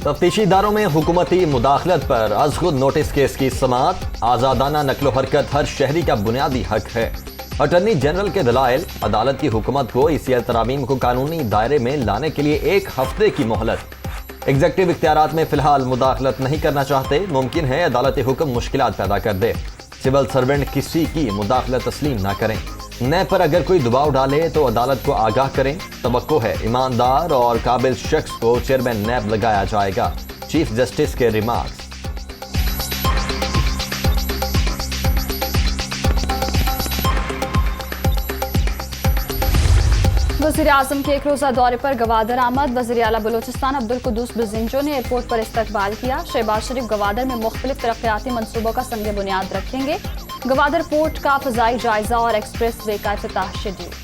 तफ्तीशी इदारों में हुकूमती मुदाखलत पर अज खुद नोटिस केस की समाअत। आज़ादाना नकलो हरकत हर शहरी का बुनियादी हक है। अटर्नी जनरल के दलाइल। अदालत की हुकूमत को ECL तरामीम को कानूनी दायरे में लाने के लिए 1 हफ्ते की मोहलत। एग्जेक्टिव इख्तियारात में फिलहाल मुदाखलत नहीं करना चाहते। मुमकिन है अदालती हुक्म मुश्किलात पैदा कर दे। सिविल सर्वेंट किसी की मुदाखलत तस्लीम ना करें। नैब पर अगर कोई दबाव डाले तो अदालत को आगाह करें। तवक्को है ईमानदार और काबिल शख्स को चेयरमैन नैब लगाया जाएगा। चीफ जस्टिस के रिमार्क्स। वज़ीर आज़म के 1 रोज़ा दौरे पर गवादर आमद। वज़ीर आला बलूचिस्तान अब्दुल कुद्दूस बिज़िंजो ने एयरपोर्ट पर इस्तकबाल किया। शहबाज शरीफ गवादर में मुख्तलिफ तरक्याती मनसूबों का संग बुनियाद रखेंगे। गवादर पोर्ट का फ़ज़ाई जायजा और एक्सप्रेस वे का इफ्तिताह शेड्यूल।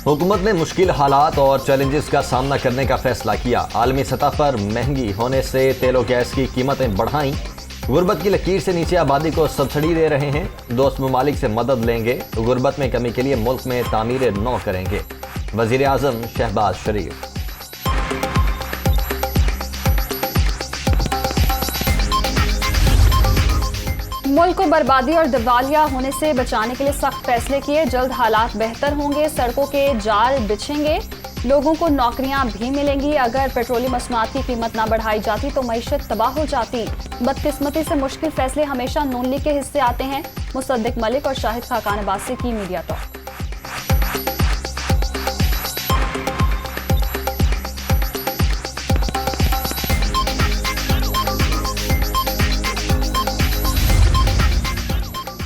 हुकूमत ने मुश्किल हालात और चैलेंजेस का सामना करने का फैसला किया। आलमी सतह पर महंगी होने से तेल और गैस की कीमतें बढ़ाईं। गुर्बत की लकीर से नीचे आबादी को सब्सिडी दे रहे हैं। दोस्त ममालिक से मदद लेंगे। गुर्बत में कमी के लिए मुल्क में तामीर नौ करेंगे। वज़ीर आज़म शहबाज शरीफ। मुल्क को बर्बादी और दिवालिया होने से बचाने के लिए सख्त फैसले किए। जल्द हालात बेहतर होंगे। सड़कों के जाल बिछेंगे। लोगों को नौकरियां भी मिलेंगी। अगर पेट्रोलियम मसनूआत की कीमत ना बढ़ाई जाती तो मईशत तबाह हो जाती। बदकिस्मती से मुश्किल फैसले हमेशा नून लीग के हिस्से आते हैं। मुसद्दिक मलिक और शाहिद खाकान अब्बासी की मीडिया टॉक।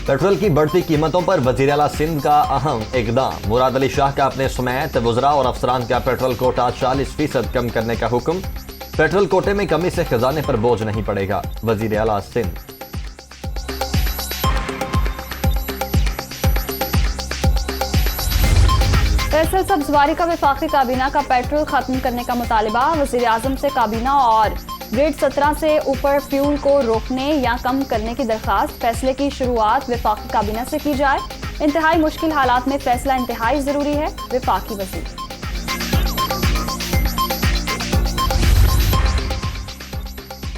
पेट्रोल की बढ़ती कीमतों पर वज़ीर आला सिंध का अहम इकदाम। मुराद अली शाह का अपने समेत वज़रा और अफसरान का पेट्रोल कोटा 40% कम करने का हुक्म। पेट्रोल कोटे में कमी से खजाने पर बोझ नहीं पड़ेगा। वज़ीर आला सिंध। फैसल सब्जवारी का वफाकी काबीना का पेट्रोल खत्म करने का मुतालिबा। वज़ीर आज़म से काबीना और ग्रेड 17 से ऊपर फ्यूल को रोकने या कम करने की दरखास्त। फैसले की शुरुआत वफाकी काबीना से की जाए। इंतहाई मुश्किल हालात में फैसला इंतहाई जरूरी है। वफाकी वज़ीर।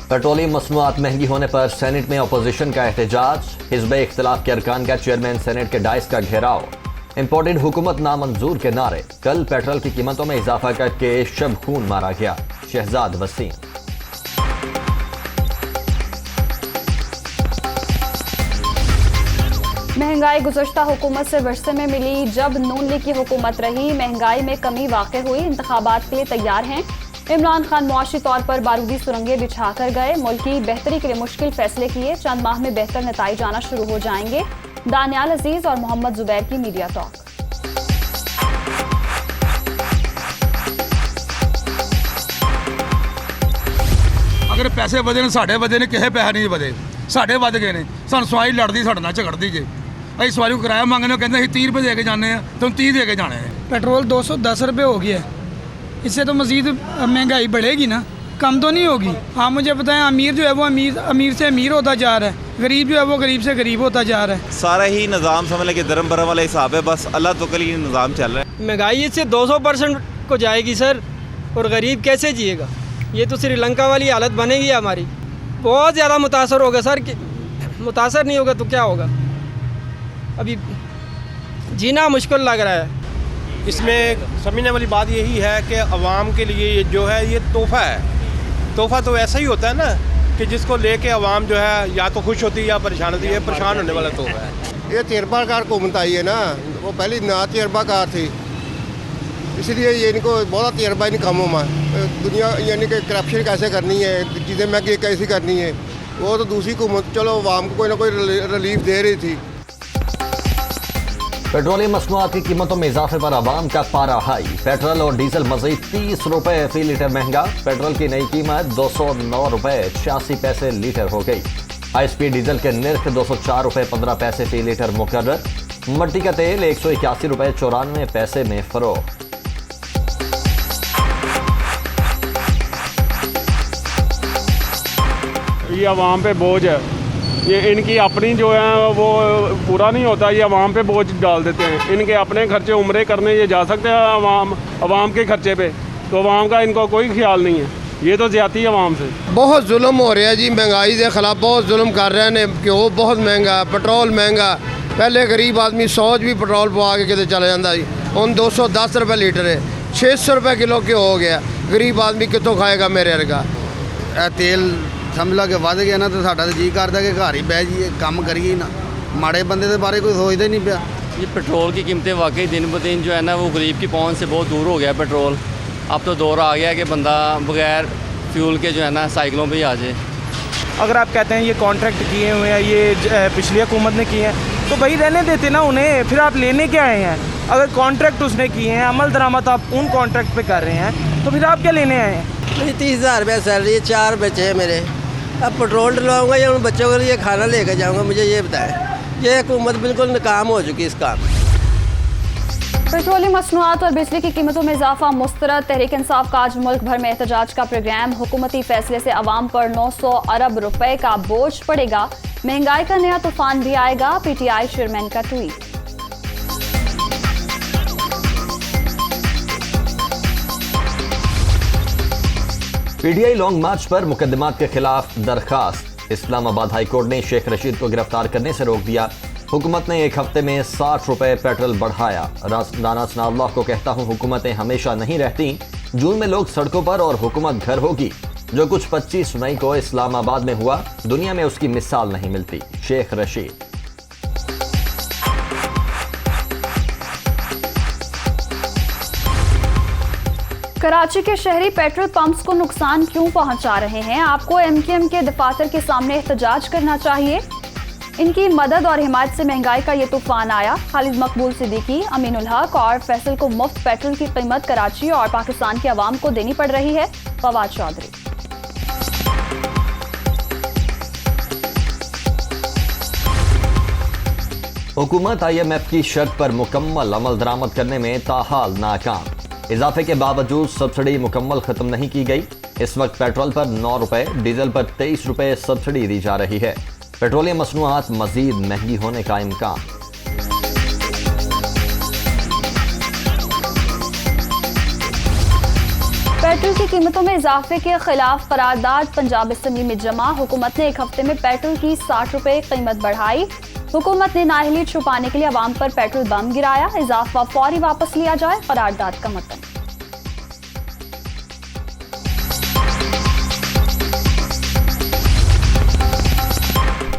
पेट्रोलियम मसनूआत महंगी होने पर सेनेट में अपोजिशन का एहतजाज। हिज़्ब इख्तिलाफ के अरकान का चेयरमैन सेनेट के डाइस का घेराव। इंपोर्टेड हुकूमत नामंजूर के नारे। कल पेट्रोल की कीमतों में इजाफा करके शब खून मारा गया। शहजाद वसीम। महंगाई गुज़श्ता हुकूमत से विरसे में मिली। जब नून लीग की हुकूमत रही महंगाई में कमी वाक़ई हुई। इंतखाबात के लिए तैयार हैं। इमरान खान मुआशी तौर पर बारूदी सुरंगें बिछा कर गए। मुल्क की बेहतरी के लिए मुश्किल फैसले किए। चंद माह में बेहतर नताइज आना शुरू हो जाएंगे। दानियाल अजीज और मोहम्मद जुबैर की मीडिया टॉक। अगर पैसे वधे ने साढ़े वधे ने किसे पैसे नहीं वधे साढ़े वध गए ने। सानू सवाई लड़दी साढ़े नाल झगड़दी जे। ਅਸੀਂ ਸਵਾਰੀ को किराया मांगने कहते ਅਸੀਂ 30 रुपये दे के जाने हैं तो 30 दे के जाने हैं। पेट्रोल 210 रुपये हो गया है। इससे तो मज़ीद महंगाई बढ़ेगी ना, कम तो नहीं होगी। हाँ मुझे बताएं, अमीर जो है वो अमीर से अमीर होता जा रहा है, गरीब जो है वो गरीब से गरीब होता जा रहा है। सारा ही निज़ाम समझ लें कि धर्म भरम वाला हिसाब है। बस अल्लाह तो के लिए निज़ाम चल रहा है। महंगाई इससे 200% को जाएगी सर, और गरीब कैसे जिएगा? ये तो श्रीलंका वाली हालत बनेगी हमारी। बहुत ज़्यादा मुतासर होगा सर। मुतासर नहीं होगा तो क्या होगा? अभी जीना मुश्किल लग रहा है। इसमें समझने वाली बात यही है कि अवाम के लिए ये जो है ये तोहफ़ा है। तोहफ़ा तो ऐसा ही होता है ना कि जिसको लेके अवाम जो है या तो खुश होती है या परेशान होती है। परेशान होने वाला तोहफ़ा है। ये तजर्बाकार हुकूमत आई है ना, वो पहली ना तजर्बाकार थी, इसलिए ये इनको बहुत तजर्बा नहीं कम हुआ। दुनिया यानी कि करप्शन कैसे करनी है, चीज़ें महंगी कैसे करनी है, वो तो दूसरी हुकूमत चलो अवाम को कोई ना कोई रिलीफ दे रही थी। पेट्रोलियम मसनूआत की कीमतों में इजाफे पर आवाम का पारा हाई। पेट्रोल और डीजल मजीद 30 रुपए फी लीटर महंगा। पेट्रोल की नई कीमत 209 रुपए 86 पैसे लीटर हो गई। हाई स्पीड डीजल के निर्ख 204 रुपए 15 पैसे फी लीटर मुकर्रर। मट्टी का तेल 181 रुपए 94 पैसे में फरोख्त। ये आवाम पे बोझ है। ये इनकी अपनी जो है वो पूरा नहीं होता, ये अवाम पे बोझ डाल देते हैं। इनके अपने खर्चे उम्रे करने ये जा सकते हैं अवाम के खर्चे पे, तो अवाम का इनको कोई ख्याल नहीं है। ये तो ज्यादा ही अवाम से बहुत जुल्म हो रहा है जी, महंगाई के खिलाफ बहुत जुल्म कर रहे हैं। घ्यो बहुत महंगा, पेट्रोल महंगा। पहले गरीब आदमी 100 भी पेट्रोल पवा के कितने चला जाता जी, हम 210 रुपये लीटर है, 600 रुपये किलो क्यों हो गया? गरीब आदमी कितों खाएगा मेरे वर्गा? तेल समझ ला के वध गया ना, तो साडा तो जी करता कि घर ही बह जाइए, काम करिए ना। माड़े बंदे के बारे कोई सोचता ही नहीं पाया। ये पेट्रोल की कीमतें वाकई दिन ब दिन जो है ना वो गरीब की पहुंच से बहुत दूर हो गया पेट्रोल। अब तो दौर आ गया कि बंदा बगैर फ्यूल के जो है ना साइकिलों पे ही आ जाए। अगर आप कहते हैं ये कॉन्ट्रैक्ट किए हुए हैं, ये पिछली हुकूमत ने किए हैं, तो भाई रहने देते ना उन्हें, फिर आप लेने क्या आए हैं? अगर कॉन्ट्रैक्ट उसने किए हैं, अमल दरामद आप उन कॉन्ट्रैक्ट पे कर रहे हैं, तो फिर आप क्या लेने आए हैं? मेरी 30,000 रुपया सैलरी है, 4 बच्चे हैं मेरे। अब पेट्रोल डलवाऊँगा या उन बच्चों के लिए खाना लेकर जाऊँगा? मुझे ये बताएं। ये हुकूमत बिल्कुल नाकाम हो चुकी है इस काम में। पेट्रोलियम मसनूआत और बिजली की कीमतों में इजाफा मुस्तरद। तहरीक इंसाफ का आज मुल्क भर में एहतजाज का प्रोग्राम। हुकूमती फैसले से अवाम पर 900 अरब रुपए का बोझ पड़ेगा, महंगाई का नया तूफान भी आएगा, PTI चेयरमैन का ट्वीट। PTI लॉन्ग मार्च पर मुकदमात के खिलाफ दरखास्त। इस्लामाबाद हाई कोर्ट ने शेख रशीद को गिरफ्तार करने से रोक दिया। हुकूमत ने एक हफ्ते में 60 रुपए पेट्रोल बढ़ाया। राना सनाउल्लाह को कहता हूं, हुकूमतें हमेशा नहीं रहती। जून में लोग सड़कों पर और हुकूमत घर होगी। जो कुछ 25 मई को इस्लामाबाद में हुआ, दुनिया में उसकी मिसाल नहीं मिलती। शेख रशीद। कराची के शहरी पेट्रोल पंप्स को नुकसान क्यों पहुंचा रहे हैं? आपको MKM के दफातर के सामने एहतजाज करना चाहिए। इनकी मदद और हिमायत से महंगाई का ये तूफान आया। खालिद मकबूल सिद्दीकी, अमीनुल हक और फैसल को मुफ्त पेट्रोल की कीमत कराची और पाकिस्तान की आवाम को देनी पड़ रही है। फवाद चौधरी। हुकूमत IMF की शर्त पर मुकम्मल अमल दरामद करने में ताहाल नाकाम। इजाफे के बावजूद सब्सिडी मुकम्मल खत्म नहीं की गई। इस वक्त पेट्रोल पर 9 रुपए, डीजल पर 23 रुपए सब्सिडी दी जा रही है। पेट्रोलियम मसनूआत मजीद महंगी होने का इम्कान। पेट्रोल की कीमतों में इजाफे के खिलाफ करारदाद पंजाब असेंबली में जमा। हुकूमत ने एक हफ्ते में पेट्रोल की 60 रुपए कीमत बढ़ाई। हुकूमत ने नाअहली छुपाने के लिए अवाम पर पेट्रोल बम गिराया। इजाफा फौरी वापस लिया जाए, करारदाद का मतन।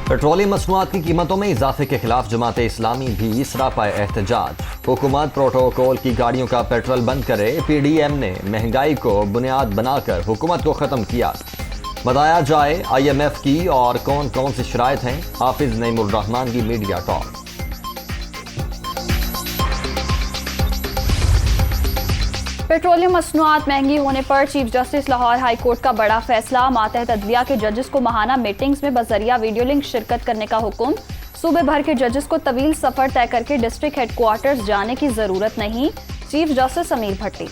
पेट्रोलियम मसनूआत की कीमतों में इजाफे के खिलाफ जमात इस्लामी भी सरापा एहतजाज। हुकूमत प्रोटोकॉल की गाड़ियों का पेट्रोल बंद करे। PDM ने महंगाई को बुनियाद बनाकर हुकूमत को खत्म किया। बताया जाए IMF की और कौन कौन सी शराइत हैं। हाफिज नईमुर रहमान की मीडिया टॉक। पेट्रोलियम मसनूआत महंगी होने पर chief justice Lahore high court का बड़ा फैसला। मातहत अदलिया के जजेस को माहाना मीटिंग्स में बजरिया वीडियो लिंक शिरकत करने का हुक्म। सूबे भर के जजेस को तवील सफर तय करके डिस्ट्रिक्ट हेडक्वार्टर्स जाने की जरूरत नहीं। चीफ जस्टिस अमीर भट्टी।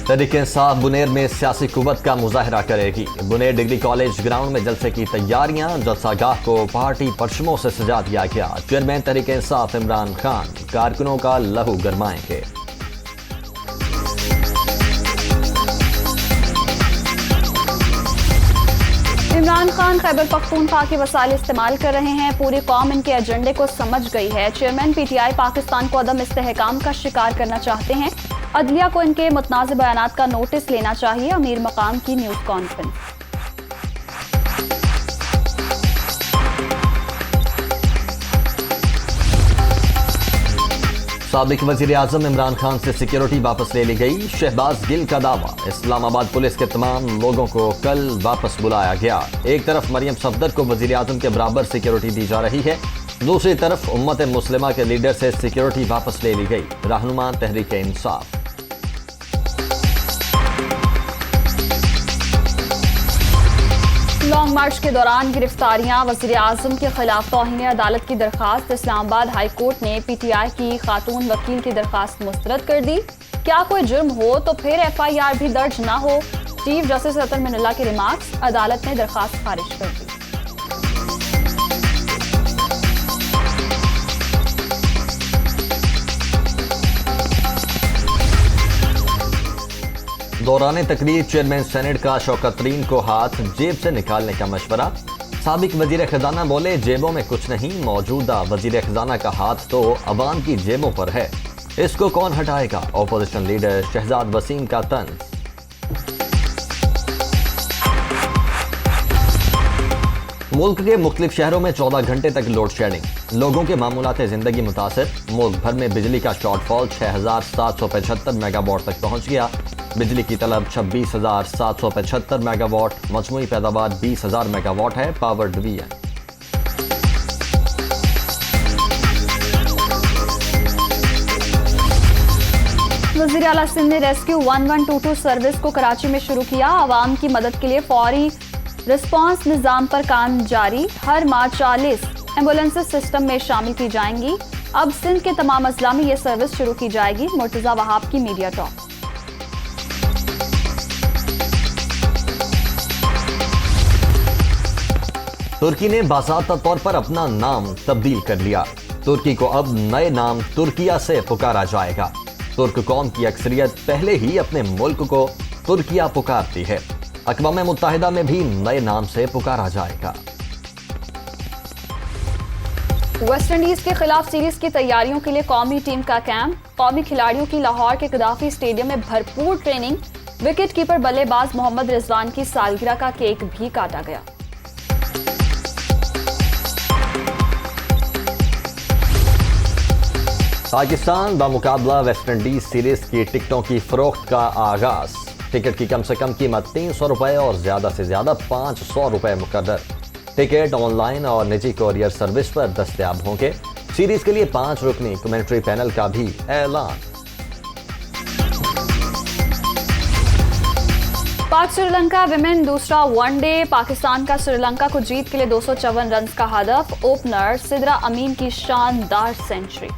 तहरीक इंसाफ बुनेर में सियासी कुव्वत का मुजाहरा करेगी। बुनेर डिग्री कॉलेज ग्राउंड में जलसे की तैयारियां। जलसागाह को पार्टी परचमों से सजा दिया गया। चेयरमैन तहरीक इंसाफ इमरान खान कारकुनों का लहू गरमाएंगे। इमरान खान खैबर पख्तूनख्वा के वसाइल इस्तेमाल कर रहे हैं। पूरी कौम इनके एजेंडे को समझ गई है। चेयरमैन PTI पाकिस्तान को अदम इस्तेहकाम का शिकार करना चाहते हैं। अदलिया को इनके मुतनाज़ बयानात का नोटिस लेना चाहिए। अमीर मकाम की न्यूज़ कॉन्फ्रेंस। साबिक वजीर आजम इमरान खान से सिक्योरिटी वापस ले ली गई। शहबाज गिल का दावा। इस्लामाबाद पुलिस के तमाम लोगों को कल वापस बुलाया गया। एक तरफ मरियम सफदर को वजीर आजम के बराबर सिक्योरिटी दी जा रही है, दूसरी तरफ उम्मत मुस्लिमा के लीडर से सिक्योरिटी वापस ले ली गई। रहनुमा तहरीक इंसाफ। लॉन्ग मार्च के दौरान गिरफ्तारियां। वजीर आजम के खिलाफ तौहीन अदालत की दरखास्त। इस्लामाबाद हाई कोर्ट ने PTI की खातून वकील की दरखास्त मुस्तरद कर दी। क्या कोई जुर्म हो तो फिर FIR भी दर्ज ना हो, चीफ जस्टिस अतर मिनुल्लाह के रिमार्क्स। अदालत ने दरखास्त खारिज कर दी। दौरान तकरीर चेयरमैन सेनेट का शौकत तरीन को हाथ जेब से निकालने का मशवरा। साबिक वजीर खजाना बोले, जेबों में कुछ नहीं, मौजूदा वजीर खजाना का हाथ तो अवाम की जेबों पर है, इसको कौन हटाएगा। ऑपोजिशन लीडर शहजाद वसीम का तंज। मुल्क के मुख्तलिफ शहरों में 14 घंटे तक लोड शेडिंग, लोगों के मामूलात जिंदगी मुतासर। मुल्क भर में बिजली का शॉर्टफॉल 6,775 मेगावाट तक पहुंच गया। बिजली की तलब 26,775 मेगावाट, मजमूई पैदावार 20,000 मेगावाट है। Power division. वज़ीर आला सिंध ने रेस्क्यू 1122 सर्विस को कराची में शुरू किया। आवाम की मदद के लिए फौरी रिस्पांस निज़ाम पर काम जारी। हर माह 40 एम्बुलेंसेस सिस्टम में शामिल की जाएंगी। अब सिंध के तमाम अजला में यह सर्विस शुरू की जाएगी। मुर्तजा वहाब की मीडिया टॉक। तुर्की ने बाज़ाब्ता तौर पर अपना नाम तब्दील कर लिया। तुर्की को अब नए नाम तुर्किया से पुकारा जाएगा। तुर्क कौम की अक्सरियत पहले ही अपने मुल्क को तुर्किया पुकारती है। अक़वाम मुत्तहिदा में भी नए नाम से पुकारा जाएगा। वेस्ट इंडीज के खिलाफ सीरीज की तैयारियों के लिए कौमी टीम का कैंप। कौमी खिलाड़ियों की लाहौर के गद्दाफी स्टेडियम में भरपूर ट्रेनिंग। विकेट कीपर बल्लेबाज मोहम्मद रिजवान की सालगिरह का केक भी काटा गया। पाकिस्तान बामुकाबला वेस्ट इंडीज सीरीज की टिकटों की फरोख्त का आगाज। टिकट की कम से कम कीमत 300 रुपए और ज्यादा से ज्यादा 500 रुपए मुकर्रर। टिकट ऑनलाइन और निजी कोरियर सर्विस पर दस्तयाब होंगे। सीरीज के लिए 5 रुकनी कमेंट्री पैनल का भी ऐलान। पाक श्रीलंका विमेन दूसरा वनडे। पाकिस्तान का श्रीलंका को जीत के लिए 254 रन का हदफ। ओपनर सिद्रा अमीन की शानदार सेंचुरी।